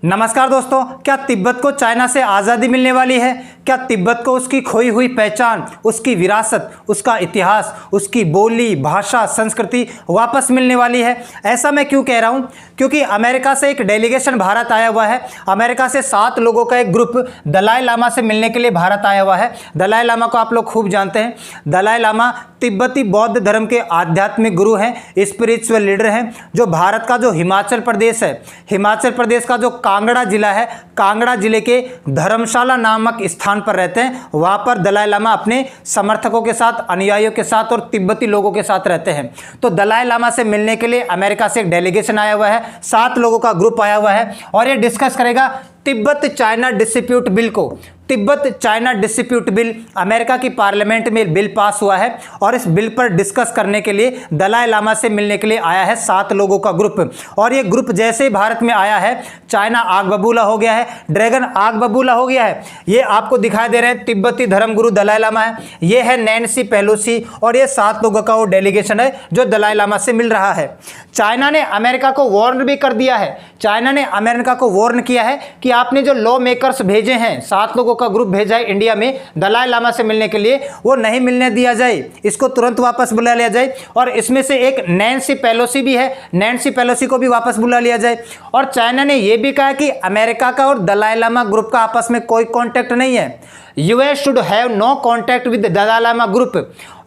नमस्कार दोस्तों, क्या तिब्बत को चाइना से आज़ादी मिलने वाली है? क्या तिब्बत को उसकी खोई हुई पहचान, उसकी विरासत, उसका इतिहास, उसकी बोली, भाषा, संस्कृति वापस मिलने वाली है? ऐसा मैं क्यों कह रहा हूं? क्योंकि अमेरिका से एक डेलीगेशन भारत आया हुआ है। अमेरिका से 7 लोगों का एक ग्रुप दलाई लामा से मिलने के लिए भारत आया हुआ है। दलाई लामा को आप लोग खूब जानते हैं। दलाई लामा तिब्बती बौद्ध धर्म के आध्यात्मिक गुरु हैं, स्पिरिचुअल लीडर हैं, जो भारत का जो हिमाचल प्रदेश है, हिमाचल प्रदेश का जो कांगड़ा जिला है, कांगड़ा जिले के धर्मशाला नामक स्थान पर रहते हैं। वहां पर दलाई लामा अपने समर्थकों के साथ, अनुयायियों के साथ और तिब्बती लोगों के साथ रहते हैं। तो दलाई लामा से मिलने के लिए अमेरिका से एक डेलीगेशन आया हुआ है, 7 लोगों का ग्रुप आया हुआ है और ये डिस्कस करेगा तिब्बत चाइना डिस्प्यूट बिल को। Tibet China dispute bill, America की पार्लियामेंट में बिल पास हुआ है और इस बिल पर डिस्कस करने के लिए दलाई लामा से मिलने के लिए आया है 7 लोगों का ग्रुप। और ये ग्रुप जैसे ही भारत में आया है, चाइना आग बबूला हो गया है, ड्रैगन आग बबूला हो गया है। ये आपको दिखाई दे रहे हैं तिब्बती धर्मगुरु दलाई लामा है, ये है नैन्सी पेलोसी और ये 7 लोगों का वो डेलीगेशन है जो दलाई लामा से मिल रहा है। चाइना ने अमेरिका को वार्न भी कर दिया है। चाइना ने अमेरिका को वार्न किया है कि आपने जो लॉ मेकर्स भेजे हैं, 7 लोगों का ग्रुप भेजा है इंडिया में दलाई लामा से मिलने के लिए, वो नहीं मिलने दिया जाए, इसको तुरंत वापस बुला लिया जाए। और इसमें से एक नैन्सी पेलोसी भी है, नैन्सी पेलोसी को भी वापस बुला लिया जाए। और चाइना ने यह भी कहा कि अमेरिका का और दलाई लामा ग्रुप का आपस में कोई कॉन्टैक्ट नहीं है। US should have no contact with Dalai Lama group.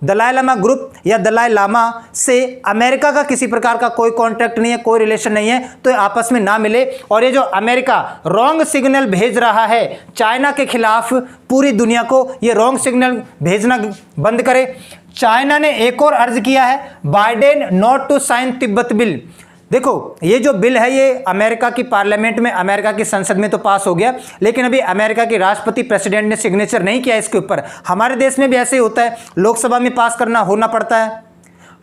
Dalai Lama group या दलाई लामा से अमेरिका का किसी प्रकार का कोई कॉन्टैक्ट नहीं है, कोई रिलेशन नहीं है, तो आपस में ना मिले। और ये जो अमेरिका रॉन्ग सिग्नल भेज रहा है चाइना के खिलाफ, पूरी दुनिया को ये रॉन्ग सिग्नल भेजना बंद करे। चाइना ने एक और अर्ज किया है, Biden not to sign Tibet bill. देखो, ये जो बिल है ये अमेरिका की पार्लियामेंट में, अमेरिका की संसद में तो पास हो गया, लेकिन अभी अमेरिका की राष्ट्रपति प्रेसिडेंट ने सिग्नेचर नहीं किया इसके ऊपर। हमारे देश में भी ऐसे ही होता है, लोकसभा में पास करना होना पड़ता है।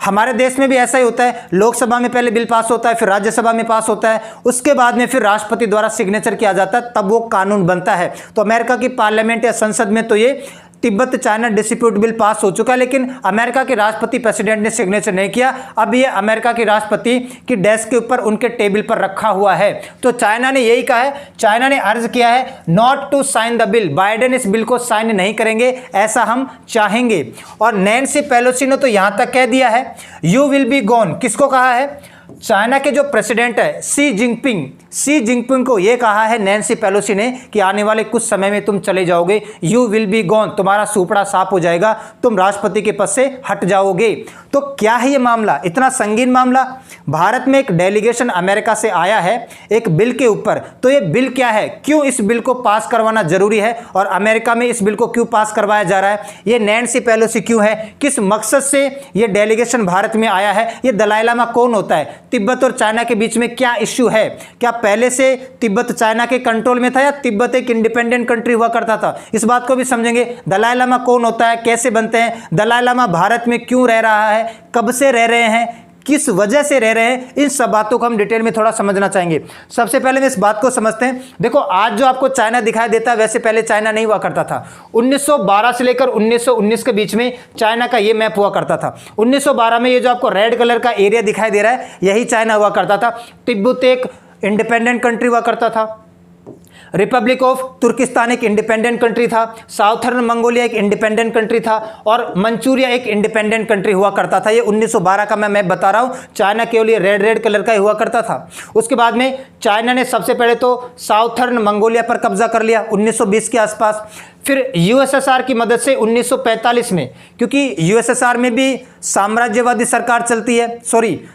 हमारे देश में भी ऐसा ही होता है, लोकसभा में पहले बिल पास होता है, फिर राज्यसभा में पास होता है, उसके बाद में फिर राष्ट्रपति द्वारा सिग्नेचर किया जाता है, तब वो कानून बनता है। तो अमेरिका की पार्लियामेंट या संसद में तो ये Tibet China dispute bill pass हो चुका है, लेकिन अमेरिका के राष्ट्रपति प्रेसिडेंट ने सिग्नेचर नहीं किया। अब ये अमेरिका के राष्ट्रपति की डेस्क के ऊपर, उनके टेबल पर रखा हुआ है। तो चाइना ने यही कहा है, चाइना ने अर्ज किया है not to sign the bill. Biden इस बिल को साइन नहीं करेंगे, ऐसा हम चाहेंगे। और नैन्सी पेलोसी ने तो यहां तक कह दिया है यू विल बी गॉन। किसको कहा है? चाइना के जो प्रेसिडेंट है शी जिनपिंग को यह कहा है नैन्सी पेलोसी ने कि आने वाले कुछ समय में तुम चले जाओगे, यू विल बी गॉन, तुम्हारा सुपड़ा साफ हो जाएगा, तुम राष्ट्रपति के पद से हट जाओगे। तो क्या है ये मामला, इतना संगीन मामला? भारत में एक डेलीगेशन अमेरिका से आया है एक बिल के ऊपर, तो ये बिल क्या है, क्यों इस बिल को पास करवाना जरूरी है और अमेरिका में इस बिल को क्यों पास करवाया जा रहा है, ये नैन्सी पेलोसी क्यों है, किस मकसद से ये डेलीगेशन भारत में आया है, ये दलाई लामा कौन होता है, तिब्बत और चाइना के बीच में क्या इश्यू है, क्या पहले से तिब्बत चाइना के कंट्रोल में था या तिब्बत एक इंडिपेंडेंट कंट्री हुआ करता था, इस बात को भी समझेंगे। दलाई लामा कौन होता है, कैसे बनते हैं, दलाई लामा भारत में क्यों रह रहा है, कब से रह रहे हैं, किस वजह से रह रहे हैं, इन सब बातों को हम डिटेल में थोड़ा समझना चाहेंगे। सबसे पहले हम इस बात को समझते हैं। देखो, आज जो आपको चाइना दिखाई देता है वैसे पहले चाइना नहीं हुआ करता था। 1912 से लेकर 1919 के बीच में चाइना का ये मैप हुआ करता था। 1912 में ये जो आपको रेड कलर का एरिया दिखाई दे रहा है यही चाइना हुआ करता था। तिब्बत एक इंडिपेंडेंट कंट्री हुआ करता था, रिपब्लिक ऑफ तुर्किस्तान एक इंडिपेंडेंट कंट्री था, साउथर्न मंगोलिया एक इंडिपेंडेंट कंट्री था और मंचूरिया एक इंडिपेंडेंट कंट्री हुआ करता था। ये 1912 का मैं बता रहा हूँ। चाइना केवल ये रेड कलर का ही हुआ करता था। उसके बाद में चाइना ने सबसे पहले तो साउथर्न मंगोलिया पर कब्जा कर लिया 1920 के आसपास। फिर यूएसएसआर की मदद से 1945 में, क्योंकि यूएसएसआर में भी साम्राज्यवादी सरकार चलती है,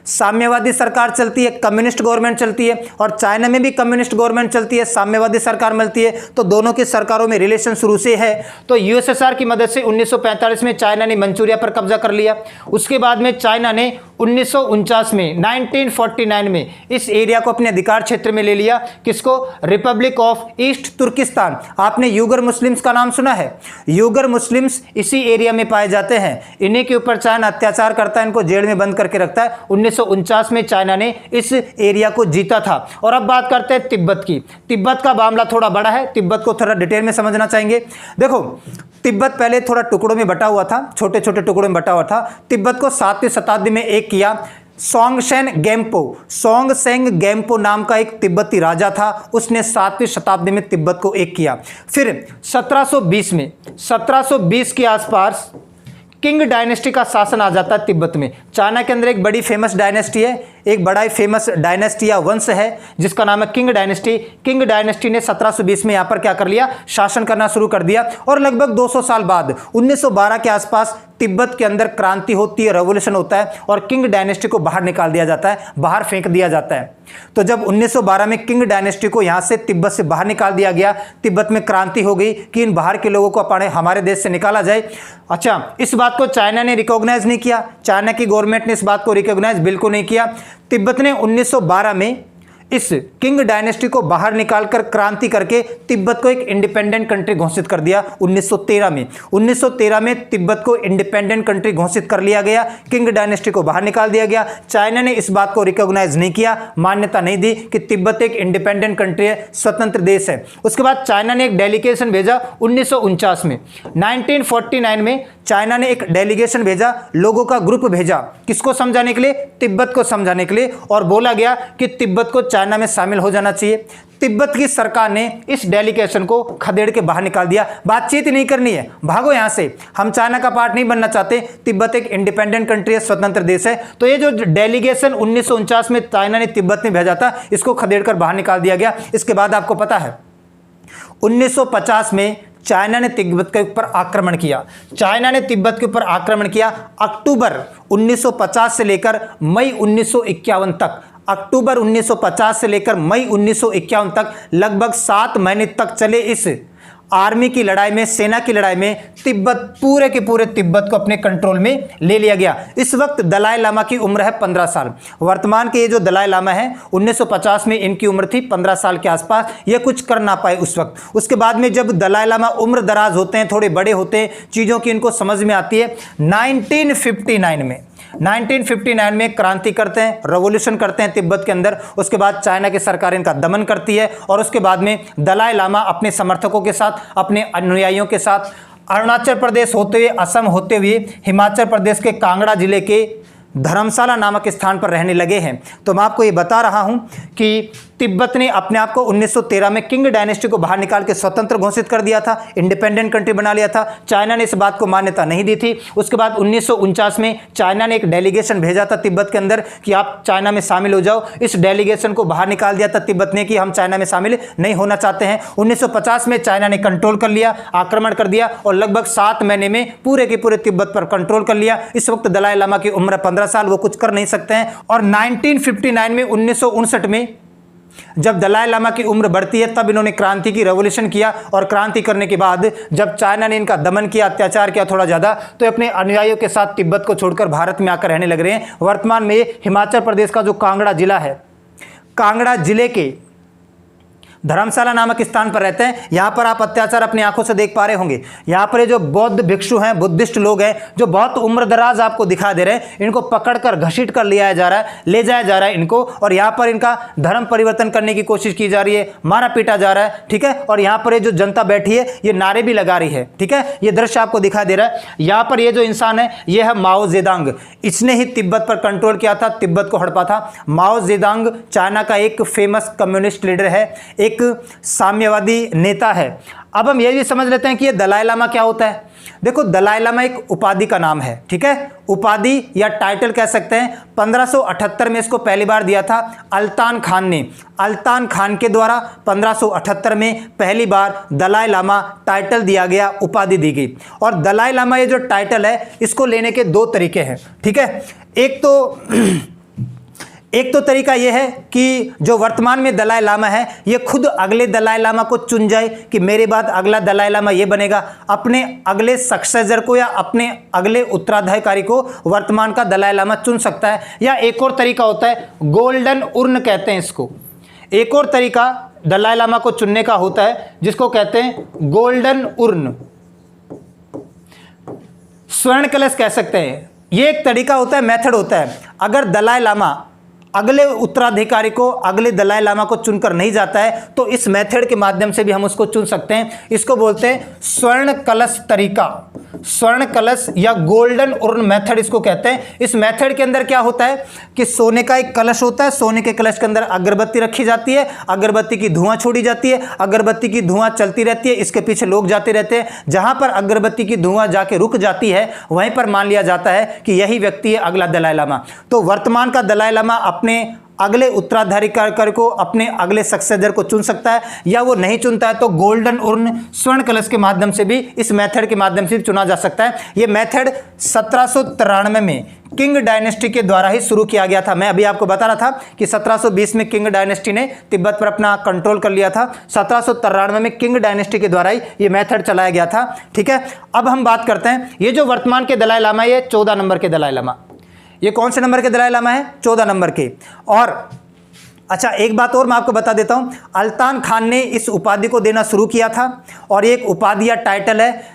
साम्यवादी सरकार चलती है, कम्युनिस्ट गवर्नमेंट चलती है, और चाइना में भी कम्युनिस्ट गवर्नमेंट चलती है, साम्यवादी सरकार मिलती है, तो दोनों की सरकारों में रिलेशन शुरू से है। तो यूएसएसआर की मदद से 1945 में चाइना ने मंचूरिया पर कब्जा कर लिया। उसके बाद में चाइना ने 1949 में 1949 में इस एरिया को अपने अधिकार क्षेत्र में ले लिया। किसको? Republic of East Turkistan. आपने यूगर मुस्लिम्स का नाम सुना है? यूगर मुस्लिम्स इसी एरिया में पाए जाते हैं, इन्हीं के ऊपर चाइना अत्याचार करता है, इनको जेल में बंद करके रखता है। 1949 में चाइना ने इस एरिया को जीता था। और अब बात करते हैं तिब्बत की। तिब्बत का मामला थोड़ा बड़ा है, तिब्बत को थोड़ा डिटेल में समझना चाहेंगे। देखो, तिब्बत पहले थोड़ा टुकड़ों में बटा हुआ था, छोटे छोटे टुकड़ों में बटा हुआ था। तिब्बत को 7वीं शताब्दी में एक किया सोंगशेन गेम्पो, सोंगशेंग गेम्पो नाम का एक तिब्बती राजा था, उसने 7वीं शताब्दी में तिब्बत को एक किया। फिर 1720 के आसपास किंग डायनेस्टी का शासन आ जाता है तिब्बत में। चाइना के अंदर एक बड़ी फेमस डायनेस्टी है, एक बड़ा ही फेमस डायनेस्टी या वंश है जिसका नाम है किंग डायनेस्टी। किंग डायनेस्टी ने 1720 में यहाँ पर क्या कर लिया, शासन करना शुरू कर दिया और लगभग 200 साल बाद 1912 के आसपास तिब्बत के अंदर क्रांति होती है, रेवोल्यूशन होता है और किंग डायनेस्टी को बाहर निकाल दिया जाता है, बाहर फेंक दिया जाता है। तो जब 1912 में किंग डायनेस्टी को यहाँ से तिब्बत से बाहर निकाल दिया गया, तिब्बत में क्रांति हो गई कि इन बाहर के लोगों को अपने हमारे देश से निकाला जाए। अच्छा, इस बात को चाइना ने रिकॉग्नाइज नहीं किया, चाइना की गवर्नमेंट ने इस बात को रिकॉग्नाइज बिल्कुल नहीं किया। तिब्बत ने 1912 में इस किंग डायनेस्टी को बाहर निकालकर क्रांति करके तिब्बत को एक इंडिपेंडेंट कंट्री घोषित कर दिया 1913 में। 1913 में तिब्बत को इंडिपेंडेंट कंट्री घोषित कर लिया गया, किंग डायनेस्टी को बाहर निकाल दिया गया। चाइना ने इस बात को रिकॉग्नाइज नहीं किया, मान्यता नहीं दी कि तिब्बत एक इंडिपेंडेंट कंट्री है, स्वतंत्र देश है। उसके बाद चाइना ने एक डेलीगेशन भेजा 1949 में। 1949 में चाइना ने एक डेलीगेशन भेजा, लोगों का ग्रुप भेजा, किसको समझाने के लिए, तिब्बत को समझाने के लिए, और बोला गया कि तिब्बत को चाइना में शामिल हो जाना चाहिए। तिब्बत की सरकार ने इस डेलीगेशन को खदेड़ के बाहर निकाल दिया, बातचीत नहीं करनी है, भागो यहां से, हम चाइना का पार्ट नहीं बनना चाहते, तिब्बत एक इंडिपेंडेंट कंट्री है, स्वतंत्र देश है। तो ये जो डेलीगेशन 1949 में चाइना ने तिब्बत में भेजा था, इसको खदेड़ कर बाहर निकाल दिया गया। इसके बाद आपको पता है 1950 में चाइना ने तिब्बत के ऊपर आक्रमण किया। चाइना ने तिब्बत के ऊपर आक्रमण किया अक्टूबर 1950 से लेकर मई 1951 तक। अक्टूबर 1950 से लेकर मई 1951 तक लगभग 7 महीने तक चले इस आर्मी की लड़ाई में, सेना की लड़ाई में तिब्बत, पूरे के पूरे तिब्बत को अपने कंट्रोल में ले लिया गया। इस वक्त दलाई लामा की उम्र है 15 साल। वर्तमान के ये जो दलाई लामा है 1950 में इनकी उम्र थी 15 साल के आसपास, ये कुछ कर ना पाए उस वक्त। उसके बाद में जब दलाई लामा उम्र दराज होते हैं, थोड़े बड़े होते हैं, चीज़ों की इनको समझ में आती है, 1959 में क्रांति करते हैं, रेवोल्यूशन करते हैं तिब्बत के अंदर। उसके बाद चाइना की सरकार इनका दमन करती है और उसके बाद में दलाई लामा अपने समर्थकों के साथ, अपने अनुयायियों के साथ अरुणाचल प्रदेश होते हुए, असम होते हुए हिमाचल प्रदेश के कांगड़ा जिले के धर्मशाला नामक स्थान पर रहने लगे हैं। तो मैं आपको ये बता रहा हूं कि तिब्बत ने अपने आप को 1913 में किंग डायनेस्टी को बाहर निकाल के स्वतंत्र घोषित कर दिया था, इंडिपेंडेंट कंट्री बना लिया था। चाइना ने इस बात को मान्यता नहीं दी थी। उसके बाद 1949 में चाइना ने एक डेलीगेशन भेजा था तिब्बत के अंदर कि आप चाइना में शामिल हो जाओ। इस डेलीगेशन को बाहर निकाल दिया था तिब्बत ने कि हम चाइना में शामिल नहीं होना चाहते हैं। 1950 में चाइना ने कंट्रोल कर लिया, आक्रमण कर दिया और लगभग 7 महीने में पूरे के पूरे तिब्बत पर कंट्रोल कर लिया। इस वक्त दलाई लामा की उम्र 15 साल, वो कुछ कर नहीं सकते हैं। और 1959 में 1959 में जब दलाई लामा की उम्र बढ़ती है, तब इन्होंने क्रांति की, रेवोल्यूशन किया और क्रांति करने के बाद जब चाइना ने इनका दमन किया, अत्याचार किया थोड़ा ज़्यादा, तो अपने अनुयायियों के साथ तिब्बत को छोड़कर भारत में आकर रहने लग रहे हैं। वर्तमान में हिमाचल प्रदेश का जो कांगड़ा जिला है, कांगड़ा जिले के धर्मशाला नामक स्थान पर रहते हैं। यहाँ पर आप अत्याचार अपनी आंखों से देख पा रहे होंगे। यहाँ पर ये जो बौद्ध भिक्षु हैं, बुद्धिस्ट लोग हैं, जो बहुत उम्रदराज आपको दिखा दे रहे हैं, इनको पकड़कर घसीट कर ले जाया जा रहा है इनको, और यहाँ पर इनका धर्म परिवर्तन करने की कोशिश की जा रही है, मारा पीटा जा रहा है, ठीक है। और यहाँ पर ये जो जनता बैठी है, ये नारे भी लगा रही है, ठीक है। ये दृश्य आपको दिखा दे रहा है। यहाँ पर ये जो इंसान है, ये है माओ जेडांग। इसने ही तिब्बत पर कंट्रोल किया था, तिब्बत को हड़पा था। माओ जेडांग चाइना का एक फेमस कम्युनिस्ट लीडर है, एक साम्यवादी नेता है। अब हम ये भी समझ लेते हैं कि ये दलाई लामा क्या होता है। देखो, दलाई लामा एक उपाधि का नाम है, ठीक है, उपाधि या टाइटल कह सकते हैं। 1578 में इसको पहली बार दिया था अल्तान खान ने। अल्तान खान के द्वारा 1578 में पहली बार दलाई लामा टाइटल दिया गया, उपाधि दी गई। और दलाई लामा ये जो टाइटल है, इसको लेने के 2 तरीके हैं, ठीक है। एक तो तरीका यह है कि जो वर्तमान में दलाई लामा है, ये खुद अगले दलाई लामा को चुन जाए कि मेरे बाद अगला दलाई लामा ये बनेगा। अपने अगले सक्सेसर को या अपने अगले उत्तराधिकारी को वर्तमान का दलाई लामा चुन सकता है। या एक और तरीका होता है, गोल्डन उर्न कहते हैं इसको। एक और तरीका दलाई लामा को चुनने का होता है, जिसको कहते हैं गोल्डन उर्न, स्वर्ण कलश कह सकते हैं। ये एक तरीका होता है, मेथड होता है। अगर दलाई लामा अगले उत्तराधिकारी को, अगले दलाई लामा को चुनकर नहीं जाता है, तो इस मेथड के माध्यम से भी हम उसको चुन सकते हैं। इसको बोलते हैं स्वर्ण कलश तरीका। स्वर्ण कलश या गोल्डन उर्न मेथड इसको कहते हैं। इस मेथड के अंदर क्या होता है कि सोने का एक कलश होता है, सोने के कलश के अंदर अगरबत्ती रखी जाती है, अगरबत्ती की धुआं छोड़ी जाती है, अगरबत्ती की धुआं चलती रहती है, इसके पीछे लोग जाते रहते हैं। जहां पर अगरबत्ती की धुआं जाके रुक जाती है वहीं पर मान लिया जाता है कि यही व्यक्ति है अगला दलाई लामा। तो वर्तमान का दलाई लामा अपने अगले उत्तराधिकारी को, अपने अगले सक्सेसर को चुन सकता है, या वो नहीं चुनता है तो गोल्डन उर्न स्वर्ण कलश के माध्यम से भी, इस मेथड के माध्यम से भी चुना जा सकता है। ये मेथड 1793 में किंग डायनेस्टी के द्वारा ही शुरू किया गया था। मैं अभी आपको बता रहा था कि 1720 में किंग डायनेस्टी ने तिब्बत पर अपना कंट्रोल कर लिया था, 1793 में किंग डायनेस्टी के द्वारा ही ये मेथड चलाया गया था। ठीक है, अब हम बात करते हैं ये जो वर्तमान के दलाई लामा, ये 14 नंबर के दलाई लामा, ये कौन से नंबर के दलाई लामा है? 14 नंबर के। और अच्छा, एक बात और मैं आपको बता देता हूं, अल्तान खान ने इस उपाधि को देना शुरू किया था, और एक उपाधि या टाइटल है।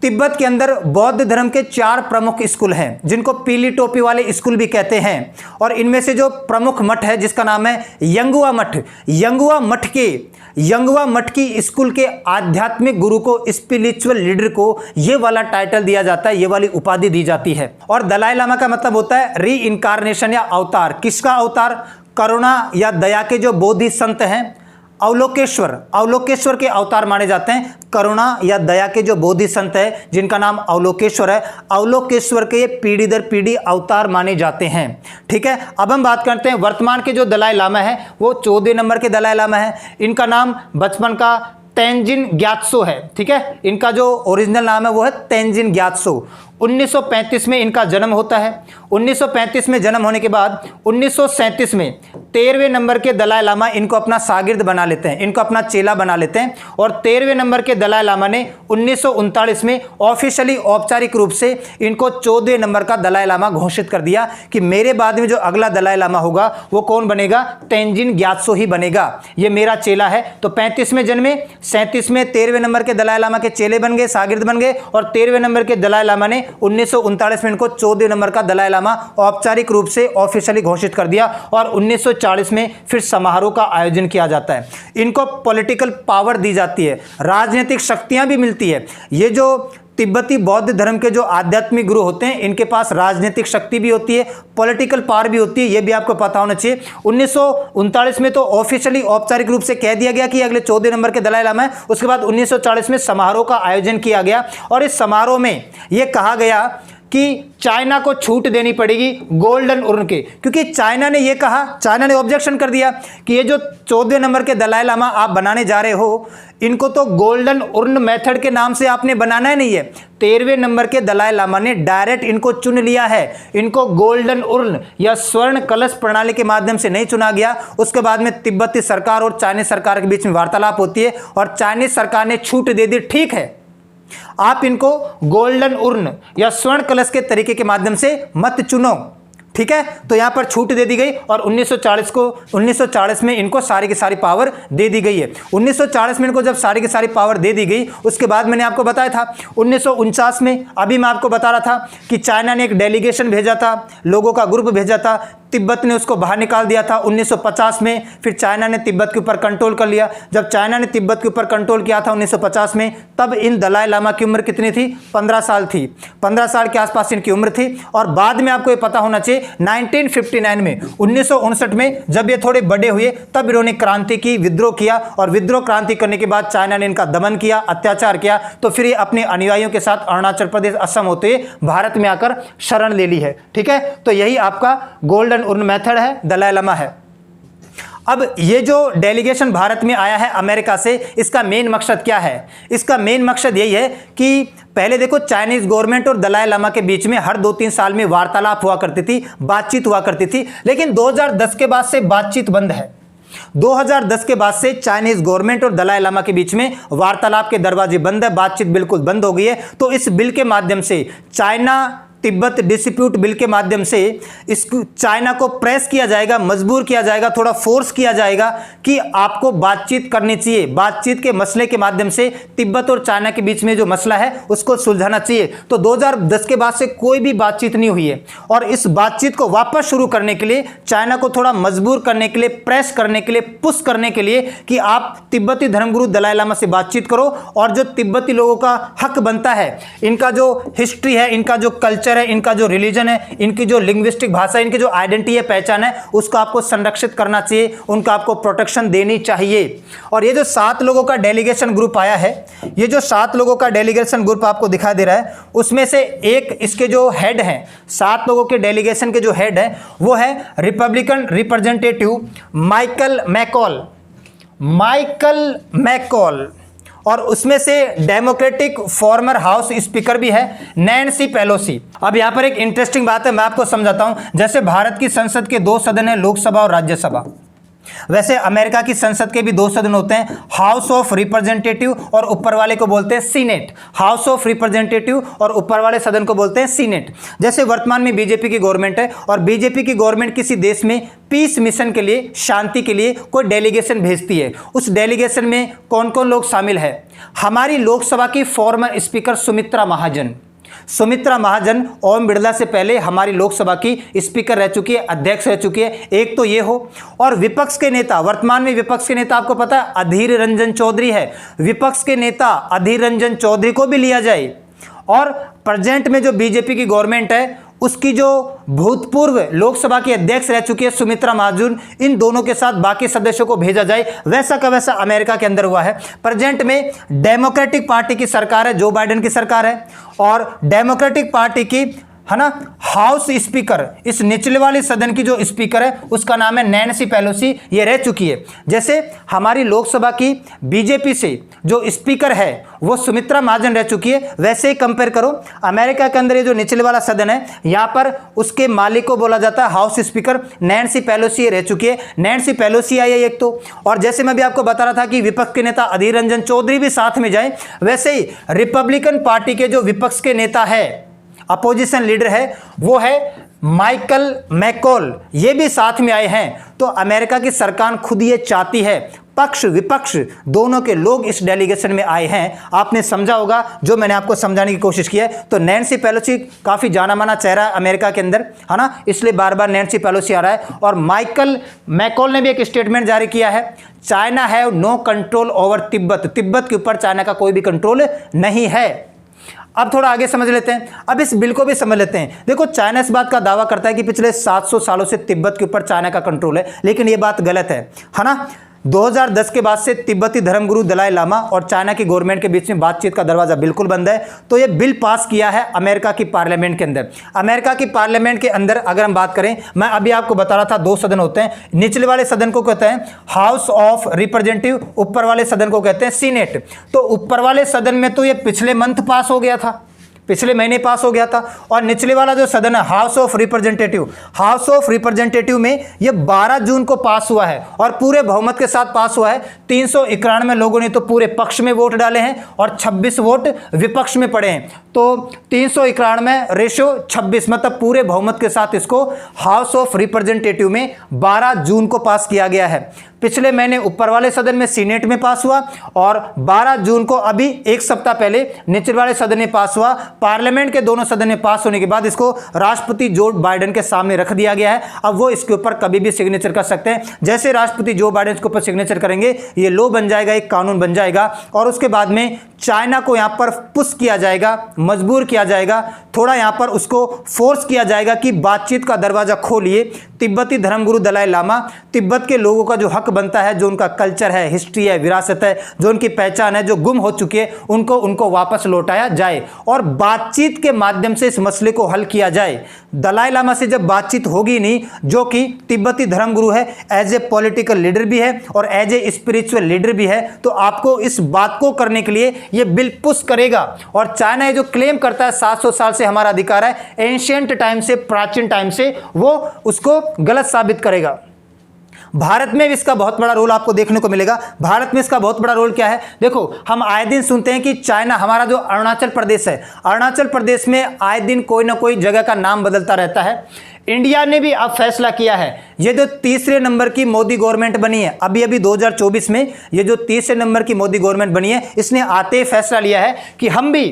तिब्बत के अंदर बौद्ध धर्म के 4 प्रमुख स्कूल हैं जिनको पीली टोपी वाले स्कूल भी कहते हैं, और इनमें से जो प्रमुख मठ है जिसका नाम है यंगुआ मठ। यंगुआ मठ की स्कूल के आध्यात्मिक गुरु को, स्पिरिचुअल लीडर को ये वाला टाइटल दिया जाता है, ये वाली उपाधि दी जाती है। और दलाई लामा का मतलब होता है री इनकारनेशन या अवतार। किसका अवतार? करुणा या दया के जो बोधि संत हैं, अवलोकेश्वर के अवतार माने जाते हैं। करुणा या दया के जो बोधि संत है जिनका नाम अवलोकेश्वर है, अवलोकेश्वर के पीढ़ी दर पीढ़ी अवतार माने जाते हैं। ठीक है, अब हम बात करते हैं वर्तमान के जो दलाई लामा है वो 14 नंबर के दलाई लामा है। इनका नाम बचपन का तेंजिन ग्यात्सो है। ठीक है, इनका जो ओरिजिनल नाम है वो है तेंजिन ग्यात्सो। 1935 में इनका जन्म होता है। 1935 में जन्म होने के बाद 1937 में 13वें नंबर के दलाई लामा इनको अपना शागिर्द बना लेते हैं, इनको अपना चेला बना लेते हैं। और 13वें नंबर के दलाई लामा ने 1939 में ऑफिशियली, औपचारिक रूप से इनको 14वें नंबर का दलाई लामा घोषित कर दिया कि मेरे बाद में जो अगला दलाई लामा होगा वो कौन बनेगा? तेंजिन ग्यात्सो ही बनेगा, ये मेरा चेला है। तो 35 में जन्मे, 37 में 13वें नंबर के दलाई लामा के चेले बन गए, शागिर्द बन गए, और 13वें नंबर के दलाई लामा ने 1939 में इनको 14वें नंबर का दलाई लामा औपचारिक रूप से ऑफिशियली घोषित कर दिया। और 1940 में फिर समारोह का आयोजन किया जाता है। इनको पॉलिटिकल पावर दी जाती है, राजनीतिक शक्तियां भी मिलती है। ये जो तिब्बती बौद्ध धर्म के जो आध्यात्मिक गुरु होते हैं इनके पास राजनीतिक शक्ति भी होती है, पॉलिटिकल पावर भी होती है, ये भी आपको पता होना चाहिए। 1939 में तो ऑफिशियली, औपचारिक रूप से कह दिया गया कि अगले 14 नंबर के दलाई लामा है। उसके बाद 1940 में समारोह का आयोजन किया गया, और इस समारोह में यह कहा गया कि चाइना को छूट देनी पड़ेगी गोल्डन उर्न के, क्योंकि चाइना ने यह कहा, चाइना ने ऑब्जेक्शन कर दिया कि ये जो 14वें नंबर के दलाई लामा आप बनाने जा रहे हो इनको तो गोल्डन उर्न मेथड के नाम से आपने बनाना ही नहीं है। 13वें नंबर के दलाई लामा ने डायरेक्ट इनको चुन लिया है, इनको गोल्डन उर्न या स्वर्ण कलश प्रणाली के माध्यम से नहीं चुना गया। उसके बाद में तिब्बती सरकार और चाइनीज सरकार के बीच में वार्तालाप होती है, और चाइनीज सरकार ने छूट दे दी, ठीक है आप इनको गोल्डन उर्न या स्वर्ण कलश के तरीके के माध्यम से मत चुनो। ठीक है, तो यहां पर छूट दे दी गई, और 1940 में इनको सारी की सारी पावर दे दी गई है। 1940 में इनको जब सारी की सारी पावर दे दी गई, उसके बाद मैंने आपको बताया था 1949 में, अभी मैं आपको बता रहा था कि चाइना ने एक डेलीगेशन भेजा था, लोगों का ग्रुप भेजा था, तिब्बत ने उसको बाहर निकाल दिया था। 1950 में फिर चाइना ने तिब्बत के ऊपर कंट्रोल कर लिया। जब चाइना ने तिब्बत के ऊपर कंट्रोल किया था 1950 में, तब इन दलाई लामा की उम्र कितनी थी? 15 साल थी, 15 साल के आसपास इनकी उम्र थी। और बाद में आपको ये पता होना चाहिए 1959 में, 1959 में जब ये थोड़े बड़े हुए तब इन्होंने क्रांति की, विद्रोह किया, और विद्रोह क्रांति करने के बाद चाइना ने इनका दमन किया, अत्याचार किया। तो फिर ये अपने अनुयायियों के साथ अरुणाचल प्रदेश, असम होते हुए भारत में आकर शरण ले ली है। ठीक है, तो यही आपका गोल्डन उर्न मेथड है, दलाई लामा है। अब ये जो डेलीगेशन भारत में आया है अमेरिका से, इसका मेन मकसद क्या है? इसका मेन मकसद यही है कि पहले देखो चाइनीज गवर्नमेंट और दलाई लामा के बीच में हर 2-3 साल में वार्तालाप हुआ करती थी, बातचीत हुआ करती थी, लेकिन 2010 के बाद से बातचीत बंद है। 2010 के बाद से चाइनीज गवर्नमेंट और दलाई लामा के बीच में वार्तालाप के दरवाजे बंद है, बातचीत बिल्कुल बंद हो गई है। तो इस बिल के माध्यम से चाइना तिब्बत डिस्प्यूट बिल के माध्यम से इस चाइना को प्रेस किया जाएगा, मजबूर किया जाएगा, थोड़ा फोर्स किया जाएगा कि आपको बातचीत करनी चाहिए। बातचीत के मसले के माध्यम से तिब्बत और चाइना के बीच में जो मसला है उसको सुलझाना चाहिए। तो 2010 के बाद से कोई भी बातचीत नहीं हुई है और इस बातचीत को वापस शुरू करने के लिए, चाइना को थोड़ा मजबूर करने के लिए, प्रेस करने के लिए, पुश करने के लिए कि आप तिब्बती धर्मगुरु दलाई लामा से बातचीत करो और जो तिब्बती लोगों का हक बनता है, इनका जो हिस्ट्री है, इनका जो कल्चर है, इनका जो रिलीजन है, इनकी जो लिंग्विस्टिक भाषा, इनकी जो आइडेंटिटी है, पहचान है, उसको आपको संरक्षित करना चाहिए, उनका आपको प्रोटेक्शन देनी चाहिए। और ये जो 7 लोगों का डेलीगेशन ग्रुप आया है, ये जो 7 लोगों का डेलीगेशन ग्रुप आपको दिखाई दे रहा है, उसमें से एक इसके जो हेड हैं, 7 लोगों के डेलीगेशन के जो हेड है वो है रिपब्लिकन रिप्रेजेंटेटिव माइकल मैकॉल, और उसमें से डेमोक्रेटिक फॉर्मर हाउस स्पीकर भी है नैन्सी पेलोसी। अब यहां पर एक इंटरेस्टिंग बात है, मैं आपको समझाता हूं। जैसे भारत की संसद के 2 सदन है, लोकसभा और राज्यसभा, वैसे अमेरिका की संसद के भी 2 सदन होते हैं, हाउस ऑफ रिप्रेजेंटेटिव और ऊपर वाले को बोलते हैं सीनेट। हाउस ऑफ रिप्रेजेंटेटिव और ऊपर वाले सदन को बोलते हैं सीनेट। जैसे वर्तमान में बीजेपी की गवर्नमेंट है और बीजेपी की गवर्नमेंट किसी देश में पीस मिशन के लिए, शांति के लिए कोई डेलीगेशन भेजती है, उस डेलीगेशन में कौन कौन लोग शामिल है? हमारी लोकसभा की फॉर्मर स्पीकर सुमित्रा महाजन ओम बिरला से पहले हमारी लोकसभा की स्पीकर रह चुकी है, अध्यक्ष रह चुकी है। एक तो ये हो, और विपक्ष के नेता, वर्तमान में विपक्ष के नेता आपको पता है अधीर रंजन चौधरी है। विपक्ष के नेता अधीर रंजन चौधरी को भी लिया जाए। और प्रेजेंट में जो बीजेपी की गवर्नमेंट है उसकी जो भूतपूर्व लोकसभा की अध्यक्ष रह चुकी है सुमित्रा महाजन, इन दोनों के साथ बाकी सदस्यों को भेजा जाए। वैसा का वैसा अमेरिका के अंदर हुआ है। प्रेजेंट में डेमोक्रेटिक पार्टी की सरकार है, जो बाइडेन की सरकार है, और डेमोक्रेटिक पार्टी की है ना हाउस स्पीकर, इस निचले वाले सदन की जो स्पीकर है उसका नाम है नैन्सी पेलोसी, ये रह चुकी है। जैसे हमारी लोकसभा की बीजेपी से जो स्पीकर है वो सुमित्रा महाजन रह चुकी है, वैसे ही कंपेयर करो अमेरिका के अंदर ये जो निचले वाला सदन है, यहाँ पर उसके मालिक को बोला जाता है हाउस स्पीकर, नैन्सी पेलोसी रह चुकी है। नैन्सी पेलोसी आई है एक तो, और जैसे मैं भी आपको बता रहा था कि विपक्ष के नेता अधीर रंजन चौधरी भी साथ में जाए, वैसे ही रिपब्लिकन पार्टी के जो विपक्ष के नेता है, अपोजिशन लीडर है, वो है माइकल मैकॉल, ये भी साथ में आए हैं। तो अमेरिका की सरकार खुद ये चाहती है, पक्ष विपक्ष दोनों के लोग इस डेलीगेशन में आए हैं। आपने समझा होगा जो मैंने आपको समझाने की कोशिश की है। तो नैन्सी पेलोसी काफ़ी जाना माना चेहरा है अमेरिका के अंदर, है ना, इसलिए बार बार नैन्सी पेलोसी आ रहा है। और माइकल मैकॉल ने भी एक स्टेटमेंट जारी किया है, China have no control over Tibet, Tibet के ऊपर चाइना का कोई भी कंट्रोल नहीं है। अब थोड़ा आगे समझ लेते हैं, अब इस बिल को भी समझ लेते हैं। देखो, चाइना इस बात का दावा करता है कि पिछले 700 सालों से तिब्बत के ऊपर चाइना का कंट्रोल है, लेकिन ये बात गलत है ना। 2010 के बाद से तिब्बती धर्मगुरु दलाई लामा और चाइना की गवर्नमेंट के बीच में बातचीत का दरवाजा बिल्कुल बंद है। तो ये बिल पास किया है अमेरिका की पार्लियामेंट के अंदर। अमेरिका की पार्लियामेंट के अंदर अगर हम बात करें, मैं अभी आपको बता रहा था 2 सदन होते हैं, निचले वाले सदन को कहते हैं हाउस ऑफ रिप्रेजेंटेटिव, ऊपर वाले सदन को कहते हैं सीनेट। तो ऊपर वाले सदन में तो ये पिछले मंथ पास हो गया था, पिछले महीने पास हो गया था। और निचले वाला जो सदन है हाउस ऑफ रिप्रेजेंटेटिव में ये 12 जून को पास हुआ है और पूरे बहुमत के साथ पास हुआ है। 391 लोगों ने तो पूरे पक्ष में वोट डाले हैं और 26 वोट विपक्ष में पड़े हैं। तो 391 रेशो 26, मतलब पूरे बहुमत के साथ इसको हाउस ऑफ रिप्रेजेंटेटिव में 12 जून को पास किया गया है। पिछले महीने ऊपर वाले सदन में सीनेट में पास हुआ और 12 जून को अभी एक सप्ताह पहले निचले वाले सदन में पास हुआ। पार्लियामेंट के दोनों सदन में पास होने के बाद इसको राष्ट्रपति जो बाइडेन के सामने रख दिया गया है। अब वो इसके ऊपर कभी भी सिग्नेचर कर सकते हैं। जैसे राष्ट्रपति जो बाइडेन इसके ऊपर सिग्नेचर करेंगे, ये लॉ बन जाएगा, एक कानून बन जाएगा। और उसके बाद में चाइना को यहाँ पर पुश किया जाएगा, मजबूर किया जाएगा, थोड़ा यहाँ पर उसको फोर्स किया जाएगा कि बातचीत का दरवाजा खोलिए। तिब्बती धर्मगुरु दलाई लामा, तिब्बत के लोगों का जो हक बनता है, जो उनका कल्चर है, हिस्ट्री है, विरासत है, जो उनकी पहचान है, जो गुम हो चुकी है, उनको वापस लौटाया जाए और बातचीत के माध्यम से इस मसले को हल किया जाए। दलाई लामा से जब बातचीत होगी नहीं, जो कि तिब्बती धर्मगुरु है, एज ए पॉलिटिकल लीडर भी है और एज ए स्पिरिचुअल लीडर भी है, तो आपको इस बात को करने के लिए ये बिल पुश करेगा। और चाइना ये जो क्लेम करता है 700 साल से हमारा अधिकार है, एंशिएंट टाइम से, प्राचीन टाइम से, वो उसको गलत साबित करेगा। भारत में भी इसका बहुत बड़ा रोल आपको देखने को मिलेगा। भारत में इसका बहुत बड़ा रोल क्या है, देखो हम आए दिन सुनते हैं कि चाइना, हमारा जो अरुणाचल प्रदेश है, अरुणाचल प्रदेश में आए दिन कोई ना कोई जगह का नाम बदलता रहता है। इंडिया ने भी अब फैसला किया है, ये जो तीसरे नंबर की मोदी गवर्नमेंट बनी है अभी 2024 में, ये जो तीसरे नंबर की मोदी गवर्नमेंट बनी है, इसने आते ही फैसला लिया है कि हम भी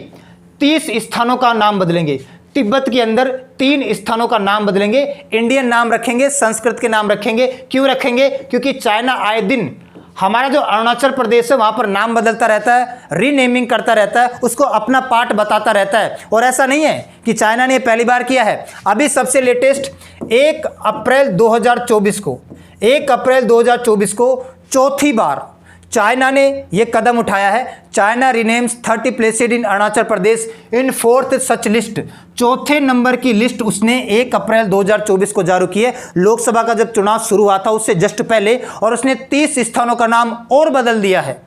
30 स्थानों का नाम बदलेंगे। तिब्बत के अंदर 3 स्थानों का नाम बदलेंगे, इंडियन नाम रखेंगे, संस्कृत के नाम रखेंगे। क्यों रखेंगे? क्योंकि चाइना आए दिन हमारा जो अरुणाचल प्रदेश है वहां पर नाम बदलता रहता है, रीनेमिंग करता रहता है, उसको अपना पार्ट बताता रहता है। और ऐसा नहीं है कि चाइना ने पहली बार किया है, अभी सबसे लेटेस्ट 1 अप्रैल 2024 को, 1 अप्रैल 2024 को चौथी बार चाइना ने यह कदम उठाया है। चाइना रिनेम्स 30 प्लेसेड इन अरुणाचल प्रदेश इन 4th सच लिस्ट, चौथे नंबर की लिस्ट उसने 1 अप्रैल 2024 को जारी की है। लोकसभा का जब चुनाव शुरू हुआ था उससे जस्ट पहले, और उसने 30 स्थानों का नाम और बदल दिया है।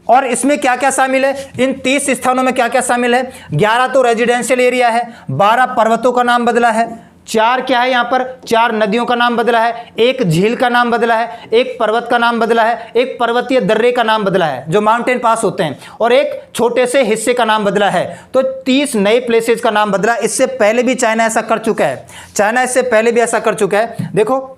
और इसमें क्या क्या शामिल है, इन 30 स्थानों में क्या क्या शामिल है? 11 तो रेजिडेंशियल एरिया है, 12 पर्वतों का नाम बदला है, 4 क्या है यहाँ पर, 4 नदियों का नाम बदला है, 1 झील का नाम बदला है, 1 पर्वत का नाम बदला है, 1 पर्वतीय दर्रे का नाम बदला है जो माउंटेन पास होते हैं, और 1 छोटे से हिस्से का नाम बदला है। तो 30 नए प्लेसेस का नाम बदला। इससे पहले भी चाइना ऐसा कर चुका है, चाइना इससे पहले भी ऐसा कर चुका है। देखो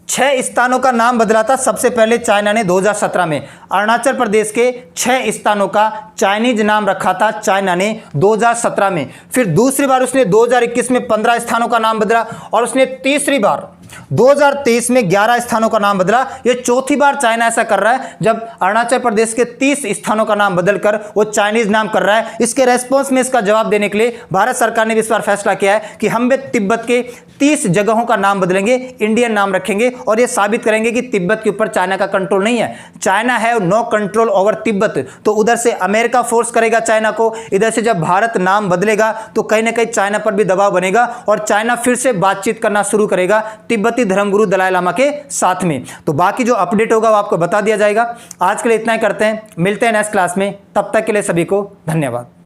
6 स्थानों का नाम बदला था सबसे पहले चाइना ने 2017 में। अरुणाचल प्रदेश के 6 स्थानों का चाइनीज नाम रखा था चाइना ने 2017 में। फिर दूसरी बार उसने 2021 में 15 स्थानों का नाम बदला, और उसने तीसरी बार 2023 में 11 स्थानों का नाम बदला। ये चौथी बार चाइना ऐसा कर रहा है जब अरुणाचल प्रदेश के 30 स्थानों का नाम बदलकर वो चाइनीज नाम कर रहा है। इसके रेस्पॉन्स में इसका जवाब देने के लिए भारत सरकार ने भी इस बार फैसला किया है कि हम भी तिब्बत के 30 जगहों का नाम बदलेंगे, इंडियन नाम रखेंगे, और ये साबित करेंगे कि तिब्बत के ऊपर चाइना का कंट्रोल नहीं है। चाइना है नो कंट्रोल ओवर तिब्बत। तो उधर से अमेरिका फोर्स करेगा चाइना को, इधर से जब भारत नाम बदलेगा तो कहीं ना कहीं चाइना पर भी दबाव बनेगा, और चाइना फिर से बातचीत करना शुरू करेगा तिब्बती धर्मगुरु दलाई लामा के साथ में। तो बाकी जो अपडेट होगा वो आपको बता दिया जाएगा। आज के लिए इतना ही करते हैं, मिलते हैं नेक्स्ट क्लास में, तब तक के लिए सभी को धन्यवाद।